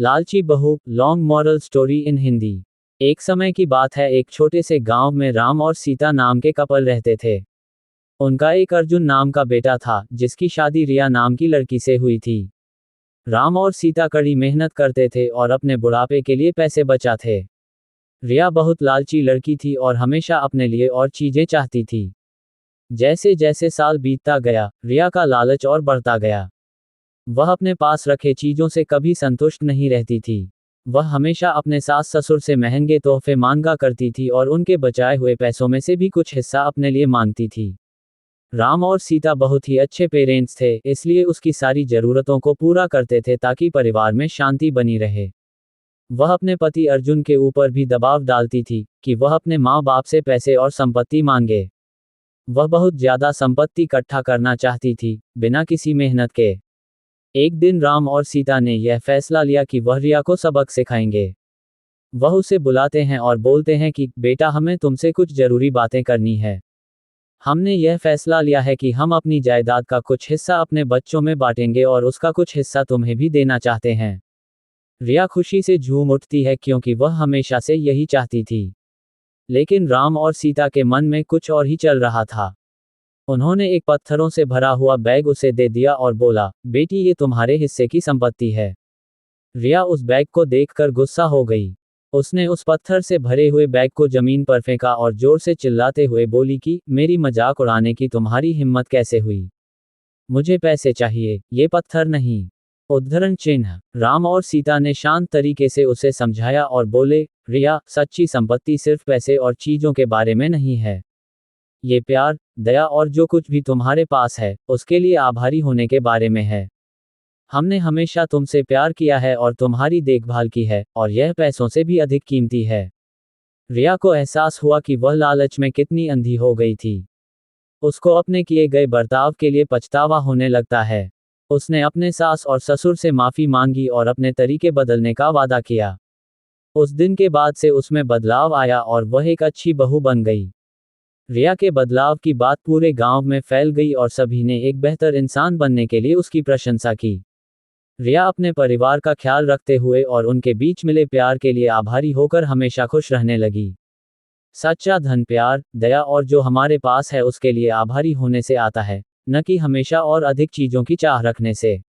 लालची बहू, long moral story in Hindi. एक समय की बात है, एक छोटे से गांव में राम और सीता नाम के कपल रहते थे। उनका एक अर्जुन नाम का बेटा था, जिसकी शादी रिया नाम की लड़की से हुई थी। राम और सीता कड़ी मेहनत करते थे और अपने बुढ़ापे के लिए पैसे बचाते। रिया बहुत लालची लड़की थी और हमेशा अपने लिए और चीजें चाहती थी। जैसे जैसे साल बीतता गया, रिया का लालच और बढ़ता गया। वह अपने पास रखे चीजों से कभी संतुष्ट नहीं रहती थी। वह हमेशा अपने सास ससुर से महंगे तोहफे मांगा करती थी और उनके बचाए हुए पैसों में से भी कुछ हिस्सा अपने लिए मांगती थी। राम और सीता बहुत ही अच्छे पेरेंट्स थे, इसलिए उसकी सारी जरूरतों को पूरा करते थे ताकि परिवार में शांति बनी रहे। वह अपने पति अर्जुन के ऊपर भी दबाव डालती थी कि वह अपने माँ बाप से पैसे और संपत्ति मांगे। वह बहुत ज्यादा संपत्ति इकट्ठा करना चाहती थी, बिना किसी मेहनत के। एक दिन राम और सीता ने यह फैसला लिया कि वह रिया को सबक सिखाएंगे। वह उसे बुलाते हैं और बोलते हैं कि बेटा, हमें तुमसे कुछ जरूरी बातें करनी है। हमने यह फैसला लिया है कि हम अपनी जायदाद का कुछ हिस्सा अपने बच्चों में बांटेंगे और उसका कुछ हिस्सा तुम्हें भी देना चाहते हैं। रिया खुशी से झूम उठती है क्योंकि वह हमेशा से यही चाहती थी। लेकिन राम और सीता के मन में कुछ और ही चल रहा था। उन्होंने एक पत्थरों से भरा हुआ बैग उसे दे दिया और बोला, बेटी, ये तुम्हारे हिस्से की संपत्ति है। रिया उस बैग को देखकर गुस्सा हो गई। उसने उस पत्थर से भरे हुए बैग को जमीन पर फेंका और जोर से चिल्लाते हुए बोली कि मेरी मजाक उड़ाने की तुम्हारी हिम्मत कैसे हुई? मुझे पैसे चाहिए, ये पत्थर नहीं। उद्धरण चिन्ह। राम और सीता ने शांत तरीके से उसे समझाया और बोले, रिया, सच्ची संपत्ति सिर्फ पैसे और चीजों के बारे में नहीं है। ये प्यार, दया और जो कुछ भी तुम्हारे पास है, उसके लिए आभारी होने के बारे में है। हमने हमेशा तुमसे प्यार किया है और तुम्हारी देखभाल की है, और यह पैसों से भी अधिक कीमती है। रिया को एहसास हुआ कि वह लालच में कितनी अंधी हो गई थी। उसको अपने किए गए बर्ताव के लिए पछतावा होने लगता है। उसने अपने सास और ससुर से माफी मांगी और अपने तरीके बदलने का वादा किया। उस दिन के बाद से उसमें बदलाव आया और वह एक अच्छी बहू बन गई। रिया के बदलाव की बात पूरे गांव में फैल गई और सभी ने एक बेहतर इंसान बनने के लिए उसकी प्रशंसा की। रिया अपने परिवार का ख्याल रखते हुए और उनके बीच मिले प्यार के लिए आभारी होकर हमेशा खुश रहने लगी। सच्चा धन प्यार, दया और जो हमारे पास है उसके लिए आभारी होने से आता है, न कि हमेशा और अधिक चीजों की चाह रखने से।